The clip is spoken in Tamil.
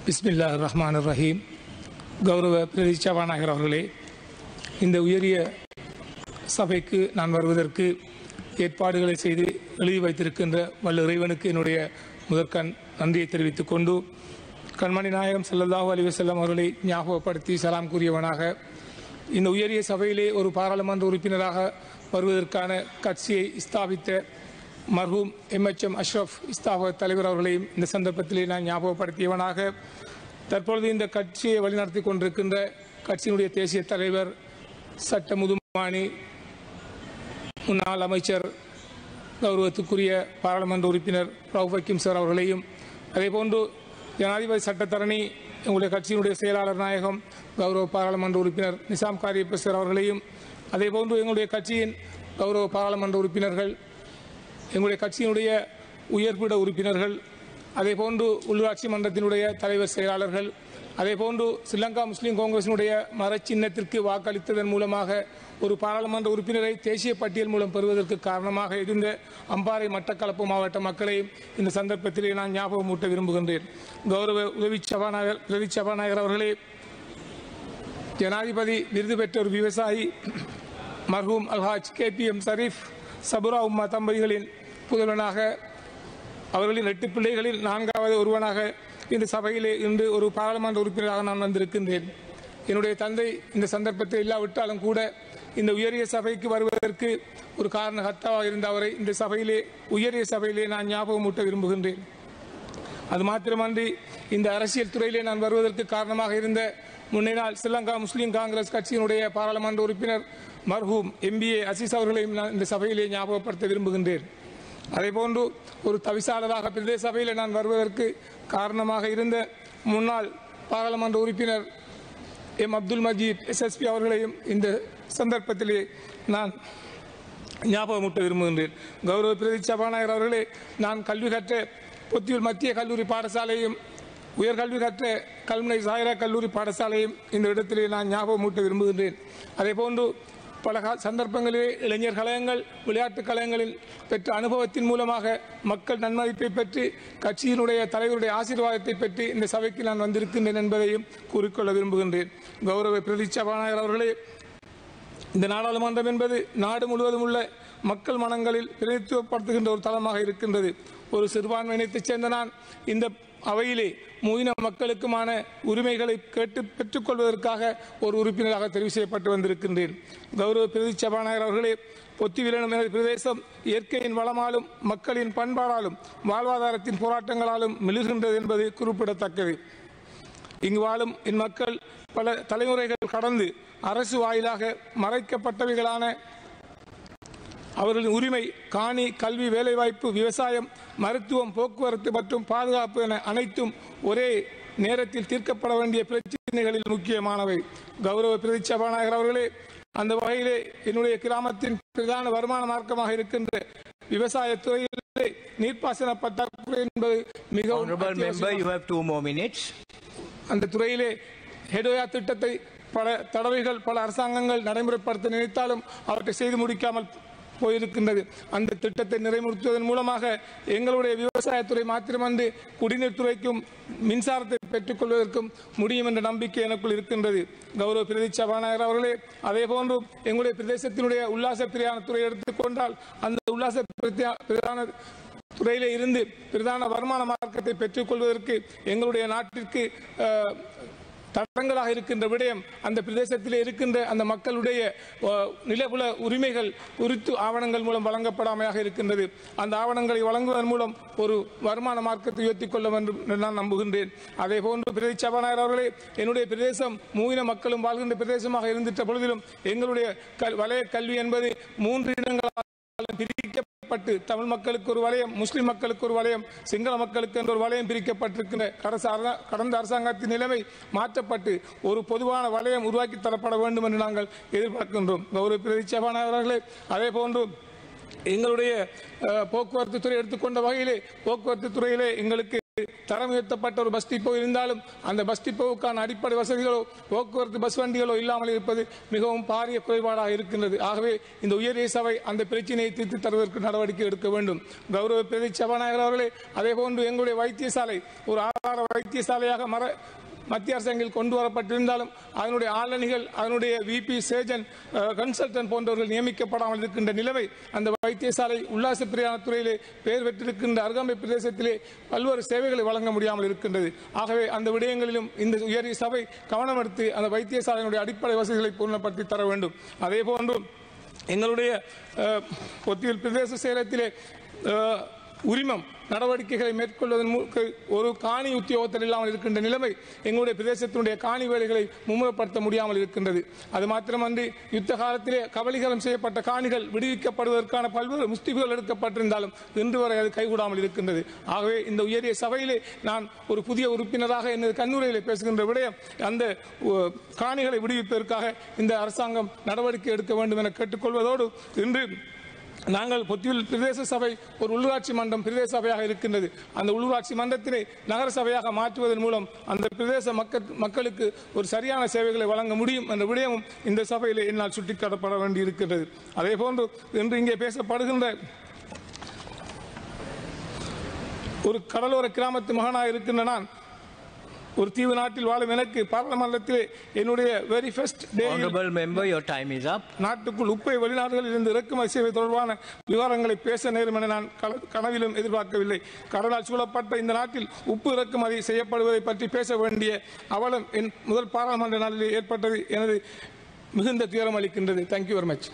பிஸ்மில்லாஹிர் ரஹ்மானிர் ரஹீம். கௌரவ பிரதி சபாநாயகர் அவர்களே, இந்த உயரிய சபைக்கு நான் வருவதற்கு ஏற்பாடுகளை செய்து எழுதி வைத்திருக்கின்ற வல்ல இறைவனுக்கு என்னுடைய முதற்கண் நன்றியை தெரிவித்துக் கொண்டு, கண்மணி நாயகம் ஸல்லல்லாஹு அலைஹி வஸல்லம் அவர்களை ஞாபகப்படுத்தி சலாம் கூறியவனாக இந்த உயரிய சபையிலே ஒரு பாராளுமன்ற உறுப்பினராக வருவதற்கான கட்சியை ஸ்தாபித்த மர்ஹூம் எம்.எச்.எம். அஷ்ரஃப் இஸ்தாபக தலைவர் அவர்களையும் இந்த சந்தர்ப்பத்திலே நான் ஞாபகப்படுத்தியவனாக, தற்பொழுது இந்த கட்சியை வழிநடத்தி கொண்டிருக்கின்ற கட்சியினுடைய தேசிய தலைவர் சட்ட முதுமானி முன்னாள் அமைச்சர் கௌரவத்துக்குரிய பாராளுமன்ற உறுப்பினர் ரவுஃப் ஹக்கீம் சார் அவர்களையும், அதேபோன்று ஜனாதிபதி சட்டத்தரணி எங்களுடைய கட்சியினுடைய செயலாளர் நாயகம் கௌரவ பாராளுமன்ற உறுப்பினர் நிசாம் காரியப்ப சார் அவர்களையும், அதேபோன்று எங்களுடைய கட்சியின் கௌரவ பாராளுமன்ற உறுப்பினர்கள், எங்களுடைய கட்சியினுடைய உயர்பீட உறுப்பினர்கள், அதேபோன்று உள்ளாட்சி மன்றத்தினுடைய தலைவர் செயலாளர்கள், அதேபோன்று ஸ்ரீலங்கா முஸ்லீம் காங்கிரசினுடைய மரச்சின்னத்திற்கு வாக்களித்ததன் மூலமாக ஒரு பாராளுமன்ற உறுப்பினரை தேசிய பட்டியல் மூலம் பெறுவதற்கு காரணமாக இருந்த அம்பாறை மட்டக்களப்பு மாவட்ட மக்களையும் இந்த சந்தர்ப்பத்திலே நான் ஞாபகமூட்ட விரும்புகின்றேன். கௌரவ உதவி சபாநாயகர் பிரதி சபாநாயகர் அவர்களே, ஜனாதிபதி விருது பெற்ற ஒரு விவசாயி மர்ஹூம் அல்ஹாஜ் KPM ஷரீஃப் சபுரா உம்மா தம்பதிகளின் புதல்வனாக, அவர்களின் 8 பிள்ளைகளில் 4வது ஒருவனாக இந்த சபையிலே இன்று ஒரு பாராளுமன்ற உறுப்பினராக நான் வந்திருக்கின்றேன். என்னுடைய தந்தை இந்த சந்தர்ப்பத்தில் இல்லாவிட்டாலும் கூட இந்த உயரிய சபைக்கு வருவதற்கு ஒரு காரணகர்த்தாவாக இருந்த அவரை இந்த சபையிலே உயரிய சபையிலே நான் ஞாபகமூட்ட விரும்புகின்றேன். அது மாத்திரமன்றி இந்த அரசியல் துறையிலே நான் வருவதற்கு காரணமாக இருந்த முன்னாள் ஸ்ரீலங்கா முஸ்லீம் காங்கிரஸ் கட்சியினுடைய பாராளுமன்ற உறுப்பினர் மர்ஹூம் MBA அசீஸ் அவர்களையும் நான் இந்த சபையிலே ஞாபகப்படுத்த விரும்புகின்றேன். அதேபோன்று ஒரு தவிசாளராக பிரதேச சபையில் நான் வருவதற்கு காரணமாக இருந்த முன்னாள் பாராளுமன்ற உறுப்பினர் M. அப்துல் மஜீத் SSP அவர்களையும் இந்த சந்தர்ப்பத்திலே நான் ஞாபகமூட்ட விரும்புகின்றேன். கௌரவ பிரதி சபாநாயகர் அவர்களே, நான் கல்வி கற்ற பொத்தியூர் மத்திய கல்லூரி பாடசாலையும் உயர்கல்வி கற்ற கல்முனை சாயிரா கல்லூரி பாடசாலையும் இந்த இடத்திலே நான் ஞாபகமூட்ட விரும்புகின்றேன். அதேபோன்று பல சந்தர்ப்பங்களிலே இளைஞர் கழகங்கள், விளையாட்டுக் கழகங்களில் பெற்ற அனுபவத்தின் மூலமாக மக்கள் நன்மதிப்பை பெற்று கட்சியினுடைய தலைவருடைய ஆசீர்வாதத்தை பெற்று இந்த சபைக்கு நான் வந்திருக்கின்றேன் என்பதையும் கூறிக்கொள்ள விரும்புகின்றேன். கௌரவ பிரதி சபாநாயகர் அவர்களே, இந்த நாடாளுமன்றம் என்பது நாடு முழுவதும் உள்ள மக்கள் மனங்களில் பிரதித்துவப்படுத்துகின்ற ஒரு தளமாக இருக்கின்றது. ஒரு சிறுபான்மையினத்தைச் சேர்ந்த நான் இந்த அவையிலே மூயின மக்களுக்குமான உரிமைகளை கேட்டு பெற்றுக்கொள்வதற்காக ஒரு உறுப்பினராக தெரிவு செய்யப்பட்டு வந்திருக்கின்றேன். கௌரவ பிரதி சபாநாயகர் அவர்களே, பொத்திவிலனும் எனது பிரதேசம் இயற்கையின் வளமாலும் மக்களின் பண்பாடாலும் வாழ்வாதாரத்தின் போராட்டங்களாலும் மிளிர்கின்றது என்பது குறிப்பிடத்தக்கது. இங்கு வாழும் இம்மக்கள் பல தலைமுறைகள் கடந்து அரசு வாயிலாக மறைக்கப்பட்டவைகளான அவர்களின் உரிமை, காணி, கல்வி, வேலைவாய்ப்பு, விவசாயம், மருத்துவம், போக்குவரத்து மற்றும் பாதுகாப்பு என அனைத்தும் ஒரே நேரத்தில் தீர்க்கப்பட வேண்டிய பிரச்சனைகளில் முக்கியமானவை. கௌரவ பிரதி சபாநாயகர் அவர்களே, அந்த வகையிலே என்னுடைய கிராமத்தின் பிரதான வருமான மார்க்கமாக இருக்கின்ற விவசாயத்துறையிலே நீர்ப்பாசன பற்றாக்குறை என்பது மிகவும் அந்த துறையிலே ஹெடோயா திட்டத்தை பல தடவைகள் பல அரசாங்கங்கள் நடைமுறைப்படுத்த நினைத்தாலும் அவற்றை செய்து முடிக்காமல் போயிருக்கின்றது. அந்த திட்டத்தை நிறைமுறுத்துவதன் மூலமாக எங்களுடைய விவசாயத்துறை மாத்திரமன்று குடிநீர் துறைக்கும் மின்சாரத்தை பெற்றுக்கொள்வதற்கும் முடியும் என்ற நம்பிக்கை எனக்குள் இருக்கின்றது. கௌரவ பிரதி சபாநாயகர் அவர்களே, அதே போன்று எங்களுடைய பிரதேசத்தினுடைய உல்லாச பிரயாண துறை எடுத்துக்கொண்டால் அந்த உல்லாச பிரதான துறையிலே இருந்து பிரதான வருமான மார்க்கத்தை பெற்றுக்கொள்வதற்கு எங்களுடைய நாட்டிற்கு தடங்களாக இருக்கின்ற விடயம் அந்த பிரதேசத்திலே இருக்கின்ற அந்த மக்களுடைய நிலபுல உரிமைகள் குறித்து ஆவணங்கள் மூலம் வழங்கப்படாமையாக இருக்கின்றது. அந்த ஆவணங்களை வழங்குவதன் மூலம் ஒரு வருமான மார்க்கத்தை உயர்த்தி கொள்ள வேண்டும் என்று நான் நம்புகின்றேன். அதே போன்று பிரதி சபாநாயகர் அவர்களே, என்னுடைய பிரதேசம் மூவின மக்களும் வாழ்கின்ற பிரதேசமாக இருந்திட்ட பொழுதிலும் எங்களுடைய வலய கல்வி என்பது 3 இடங்களால் பிரிக்கப்பட்டு தமிழ் மக்களுக்கு ஒரு வலயம், முஸ்லிம் மக்களுக்கு ஒரு வலயம், சிங்கள மக்களுக்கு என்ற ஒரு வலயம் பிரிக்கப்பட்டிருக்கின்ற கடந்த அரசாங்கத்தின் நிலைமை மாற்றப்பட்டு ஒரு பொதுவான வலயம் உருவாக்கி தரப்பட வேண்டும் என்று நாங்கள் எதிர்பார்க்கின்றோம். கௌரவ பிரதி சபாநாயகர்களே, அதே போன்று எங்களுடைய போக்குவரத்து துறை எடுத்துக்கொண்ட வகையிலே போக்குவரத்து துறையிலே எங்களுக்கு தரம் உயர்த்தப்பட்ட ஒரு பஸ் டிப்போ இருந்தாலும் அந்த பஸ் டிப்போவுக்கான அடிப்படை வசதிகளோ போக்குவரத்து பஸ் வண்டிகளோ இல்லாமல் இருப்பது மிகவும் பாரிய குறைபாடாக இருக்கின்றது. ஆகவே இந்த உயரிய சபை அந்த பிரச்சினையை தீர்த்து தருவதற்கு நடவடிக்கை எடுக்க வேண்டும். கௌரவ பிரதி சபாநாயகர் அவர்களே, அதேபோன்று எங்களுடைய வைத்தியசாலை ஒரு ஆதார வைத்தியசாலையாக மத்திய அரசாங்கில் கொண்டு வரப்பட்டிருந்தாலும் அதனுடைய ஆளணிகள், அதனுடைய விபி சர்ஜன், கன்சல்டன்ட் போன்றவர்கள் நியமிக்கப்படாமல் இருக்கின்ற நிலைமை அந்த வைத்தியசாலை உல்லாச பிரயாணத்துறையிலே பெயர் பெற்றிருக்கின்ற அருகாமை பிரதேசத்திலே பல்வேறு சேவைகளை வழங்க முடியாமல் இருக்கின்றது. ஆகவே அந்த விடயங்களிலும் இந்த உயரிய சபை கவனம் எடுத்து அந்த வைத்தியசாலையினுடைய அடிப்படை வசதிகளை பூர்ணப்படுத்தி தர வேண்டும். அதேபோன்று எங்களுடைய பொத்தியில் பிரதேச செயலகத்திலே உரிமம் நடவடிக்கைகளை மேற்கொள்வதன் ஒரு காணி உத்தியோகத்தில் இல்லாமல் இருக்கின்ற நிலைமை எங்களுடைய பிரதேசத்தினுடைய காணி வேலைகளை மும்முரப்படுத்த முடியாமல் இருக்கின்றது. அது மாத்திரமன்றி யுத்த காலத்திலே கபலீகரம் செய்யப்பட்ட காணிகள் விடுவிக்கப்படுவதற்கான பல்வேறு முஸ்தீபுகள் எடுக்கப்பட்டிருந்தாலும் இன்று வரை அது கைகூடாமல் இருக்கின்றது. ஆகவே இந்த உயரிய சபையிலே நான் ஒரு புதிய உறுப்பினராக எனது கண்ணுரையிலே பேசுகின்ற விடயம் அந்த காணிகளை விடுவிப்பதற்காக இந்த அரசாங்கம் நடவடிக்கை எடுக்க வேண்டும் என கேட்டுக்கொள்வதோடு, இன்று நாங்கள் பொத்தியில் பிரதேச சபை ஒரு உள்ளூராட்சி மன்றம் பிரதேச சபையாக இருக்கின்றது. அந்த உள்ளூராட்சி மன்றத்தினை நகர சபையாக மாற்றுவதன் மூலம் அந்த பிரதேச மக்களுக்கு ஒரு சரியான சேவைகளை வழங்க முடியும் என்ற விடயமும் இந்த சபையிலே என்னால் சுட்டிக்காட்டப்பட வேண்டியிருக்கின்றது. அதே போன்று இன்று இங்கே பேசப்படுகின்ற ஒரு கடலோர கிராமத்து மகனாக இருக்கின்ற நான் ஒரு தீவு நாட்டில் வாழும் எனக்கு பாராளுமன்றத்தில் என்னுடைய வெரி ஃபர்ஸ்ட் டே நாட்டுக்குள் உப்பை வெளிநாடுகளில் இருந்து இறக்குமதி செய்வது தொடர்பான விவரங்களை பேச நேரும் என நான் கனவிலும் எதிர்பார்க்கவில்லை. கடலால் சூழப்பட்ட இந்த நாட்டில் உப்பு இறக்குமதி செய்யப்படுவதை பற்றி பேச வேண்டிய அவலம் என் முதல் பாராளுமன்ற நாளில் ஏற்பட்டது எனது மிகுந்த துயரம் அளிக்கின்றது. Thank you very much.